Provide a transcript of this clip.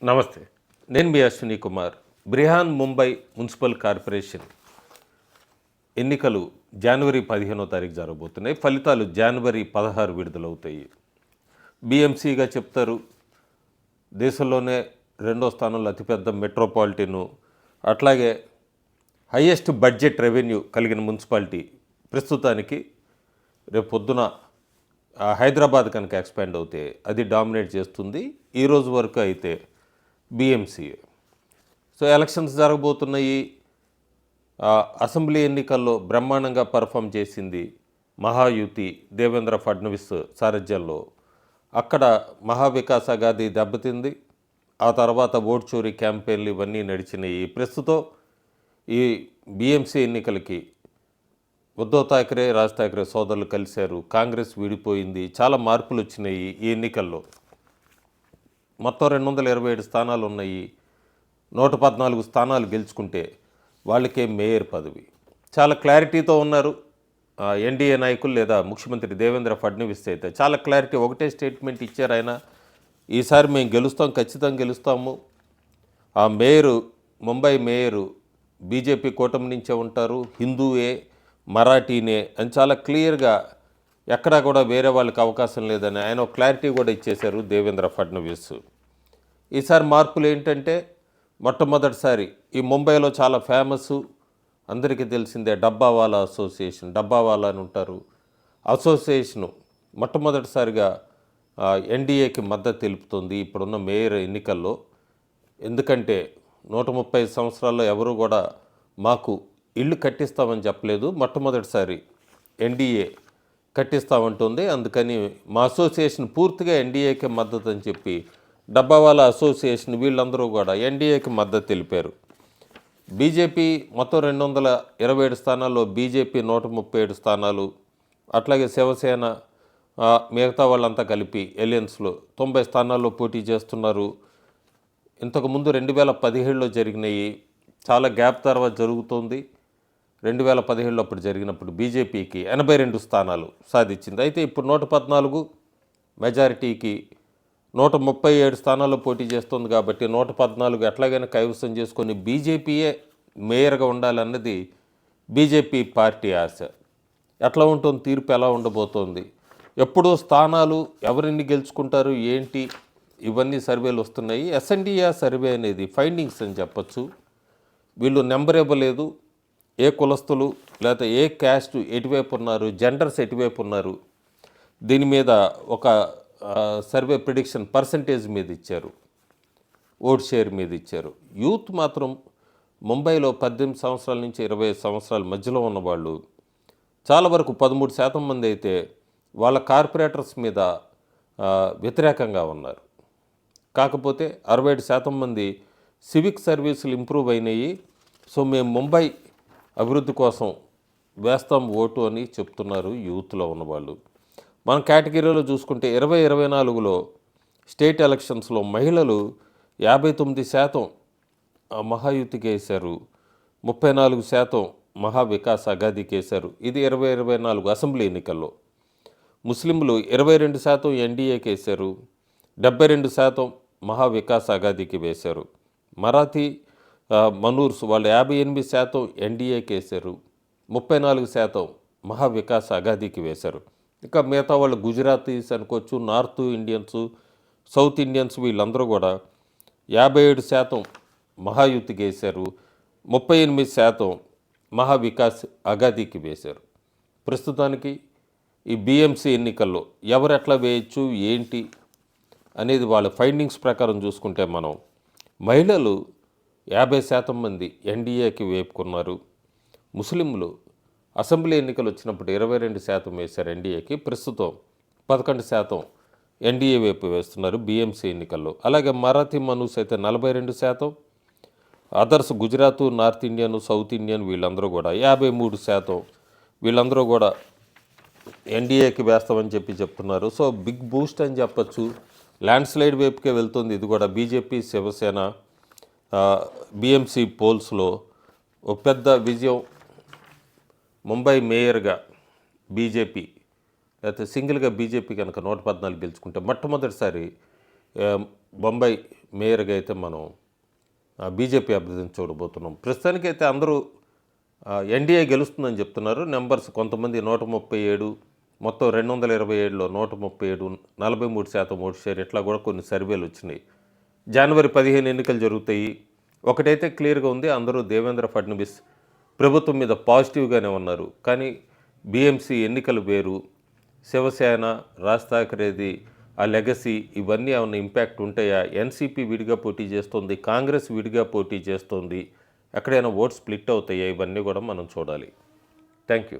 నమస్తే. నేను మీ Ashwini Kumar. బ్రిహాన్ Mumbai municipal corporation ఎన్నికలు జనవరి 15వ తారీఖు జరగబోతున్నాయి. ఫలితాలు జనవరి 16 విడుదలవుతాయి. బీఎంసీగా చెప్తారు. దేశంలోనే రెండో స్థానంలో అతిపెద్ద మెట్రోపాలిటను, అట్లాగే హయ్యెస్ట్ బడ్జెట్ రెవెన్యూ కలిగిన మున్సిపాలిటీ ప్రస్తుతానికి రేపు పొద్దున హైదరాబాద్ కనుక ఎక్స్పాండ్ అవుతే అది డామినేట్ చేస్తుంది. ఈ రోజు వరకు అయితే బీఎంసీ. సో ఎలక్షన్స్ జరగబోతున్నాయి. అసెంబ్లీ ఎన్నికల్లో బ్రహ్మాండంగా పర్ఫామ్ చేసింది మహాయుతి దేవేంద్ర ఫడ్నవీస్ సారథ్యంలో. అక్కడ మహావికాస్ అఘాదీ దెబ్బతింది. ఆ తర్వాత ఓట్ చోరీ క్యాంపెయిన్లు ఇవన్నీ నడిచినాయి. ప్రస్తుతం ఈ బీఎంసీ ఎన్నికలకి ఉద్ధవ్ ఠాక్రే, రాజ్ ఠాక్రే సోదరులు కలిశారు. కాంగ్రెస్ విడిపోయింది. చాలా మార్పులు వచ్చినాయి ఈ ఎన్నికల్లో. మొత్తం 227 స్థానాలు ఉన్నాయి. 114 స్థానాలు గెలుచుకుంటే వాళ్ళకే మేయర్ పదవి. చాలా క్లారిటీతో ఉన్నారు ఎన్డీఏ నాయకులు లేదా ముఖ్యమంత్రి దేవేంద్ర ఫడ్నవీస్. అయితే చాలా క్లారిటీ, ఒకటే స్టేట్మెంట్ ఇచ్చారు ఆయన. ఈసారి మేము గెలుస్తాం, ఖచ్చితంగా గెలుస్తాము. ఆ మేయరు, ముంబై మేయరు బీజేపీ కూటమి నుంచే ఉంటారు, హిందూయే, మరాఠీనే అని చాలా క్లియర్గా, ఎక్కడా కూడా వేరే వాళ్ళకి అవకాశం లేదని ఆయన ఒక క్లారిటీ కూడా ఇచ్చేశారు దేవేంద్ర ఫడ్నవీస్. ఈసారి మార్పులు ఏంటంటే, మొట్టమొదటిసారి ఈ ముంబైలో చాలా ఫేమస్, అందరికీ తెలిసిందే డబ్బావాలా అసోసియేషన్. డబ్బావాలా అని ఉంటారు. అసోసియేషను మొట్టమొదటిసారిగా ఎన్డీఏకి మద్దతు తెలుపుతుంది ఇప్పుడున్న మేయర్ ఎన్నికల్లో. ఎందుకంటే 130 సంవత్సరాల్లో ఎవరు కూడా మాకు ఇల్లు కట్టిస్తామని చెప్పలేదు. మొట్టమొదటిసారి ఎన్డీఏ కట్టిస్తామంటుంది. అందుకని మా అసోసియేషన్ పూర్తిగా ఎన్డీఏకి మద్దతు అని చెప్పి డబ్బావాలా అసోసియేషన్ వీళ్ళందరూ కూడా ఎన్డీఏకి మద్దతు తెలిపారు. బీజేపీ మొత్తం 227 స్థానాల్లో బీజేపీ 137 స్థానాలు, అట్లాగే శివసేన మిగతా వాళ్ళంతా కలిపి ఎలియన్స్లో 90 స్థానాల్లో పోటీ చేస్తున్నారు. ఇంతకుముందు 2017లో జరిగినాయి. చాలా గ్యాప్ తర్వాత జరుగుతోంది. 2017లో అప్పుడు జరిగినప్పుడు బీజేపీకి 82 స్థానాలు సాధించింది. అయితే ఇప్పుడు 114 మెజారిటీకి 137 స్థానాల్లో పోటీ చేస్తుంది. కాబట్టి 114 ఎట్లాగైనా కైవసం చేసుకొని బీజేపీయే మేయర్గా ఉండాలన్నది బీజేపీ పార్టీ ఆశ. ఎట్లా ఉంటుంది, తీర్పు ఎలా ఉండబోతోంది, ఎప్పుడు స్థానాలు ఎవరిని గెలుచుకుంటారు ఏంటి, ఇవన్నీ సర్వేలు వస్తున్నాయి. ఎస్ఎన్డిఆర్ సర్వే అనేది ఫైండింగ్స్ అని చెప్పచ్చు. వీళ్ళు నెంబర్ ఇవ్వలేదు. ఏ కులస్తులు లేకపోతే ఏ క్యాస్ట్ ఎటువైపు ఉన్నారు, జెండర్స్ ఎటువైపు ఉన్నారు, దీని మీద ఒక సర్వే ప్రిడిక్షన్ పర్సంటేజ్ మీద ఇచ్చారు, ఓట్ షేర్ మీద ఇచ్చారు. యూత్ మాత్రం ముంబైలో 18 సంవత్సరాల నుంచి 25 సంవత్సరాల మధ్యలో ఉన్నవాళ్ళు చాలా వరకు 13% మంది అయితే వాళ్ళ కార్పొరేటర్స్ మీద వ్యతిరేకంగా ఉన్నారు. కాకపోతే 67% మంది సివిక్ సర్వీసులు ఇంప్రూవ్ అయినాయి, సో మేము ముంబై అభివృద్ధి కోసం వేస్తాం ఓటు అని చెప్తున్నారు యూత్లో ఉన్నవాళ్ళు. మన కేటగిరీలో చూసుకుంటే 2024లో స్టేట్ ఎలక్షన్స్లో మహిళలు 59% మహాయుతికి వేశారు, 34% మహావికాస్ అఘాదీకి వేశారు. ఇది 2024 అసెంబ్లీ ఎన్నికల్లో. ముస్లింలు 22% ఎన్డీఏకి వేశారు, 72% మహావికాస్ అఘాదీకి వేశారు. మరాఠీ మనూర్స్ వాళ్ళు 58% ఎన్డీఏకి వేశారు, 34% మహావికాస్ అఘాదీకి వేశారు. ఇంకా మిగతా వాళ్ళు గుజరాతీస్ అనుకోవచ్చు, నార్త్ ఇండియన్స్, సౌత్ ఇండియన్స్ వీళ్ళందరూ కూడా 57% మహాయుతికి వేశారు, 38% మహావికాస్ అఘాదీకి వేశారు. ప్రస్తుతానికి ఈ బీఎంసీ ఎన్నికల్లో ఎవరు ఎట్లా వేయచ్చు ఏంటి అనేది వాళ్ళ ఫైండింగ్స్ ప్రకారం చూసుకుంటే మనం మహిళలు 50% మంది ఎన్డీఏకి వేపుకున్నారు. ముస్లింలు అసెంబ్లీ ఎన్నికలు వచ్చినప్పుడు 22% వేశారు ఎన్డీఏకి, ప్రస్తుతం 11% ఎన్డీఏ వైపు వేస్తున్నారు బీఎంసీ ఎన్నికల్లో. అలాగే మరాఠీ మనూస్ అయితే 42%, others Gujarat, north Indian, south Indian వీళ్ళందరూ కూడా 53%, వీళ్ళందరూ కూడా ఎన్డీఏకి వేస్తామని చెప్తున్నారు. సో బిగ్ బూస్ట్ అని చెప్పచ్చు. ల్యాండ్ స్లైడ్ వైపుకే వెళ్తుంది ఇది కూడా. బీజేపీ, శివసేన బీఎంసీ పోల్స్లో ఒక పెద్ద విజయం. ముంబై మేయర్గా బీజేపీ లేకపోతే సింగిల్గా బీజేపీ కనుక 114 గెలుచుకుంటే మొట్టమొదటిసారి ముంబై మేయర్గా అయితే మనం బీజేపీ అభ్యర్థిని చూడబోతున్నాం. ప్రస్తుతానికైతే అందరూ ఎన్డీఏ గెలుస్తుందని చెప్తున్నారు. నెంబర్స్ కొంతమంది 137, మొత్తం 227లో 137, 43% ఓటు షేర్, ఇట్లా కూడా కొన్ని సర్వేలు వచ్చినాయి. జనవరి 15 ఎన్నికలు జరుగుతాయి. ఒకటైతే క్లియర్గా ఉంది, అందరూ దేవేంద్ర ఫడ్నవీస్ ప్రభుత్వం మీద పాజిటివ్గానే ఉన్నారు. కానీ బీఎంసీ ఎన్నికలు వేరు, శివసేన, రాజ్ ఠాకరేది ఆ లెగసీ, ఇవన్నీ ఏమైనా ఇంపాక్ట్ ఉంటాయా? ఎన్సీపీ విడిగా పోటీ చేస్తుంది, కాంగ్రెస్ విడిగా పోటీ చేస్తుంది, ఎక్కడైనా ఓట్ స్ప్లిట్ అవుతాయా? ఇవన్నీ కూడా మనం చూడాలి. Thank you.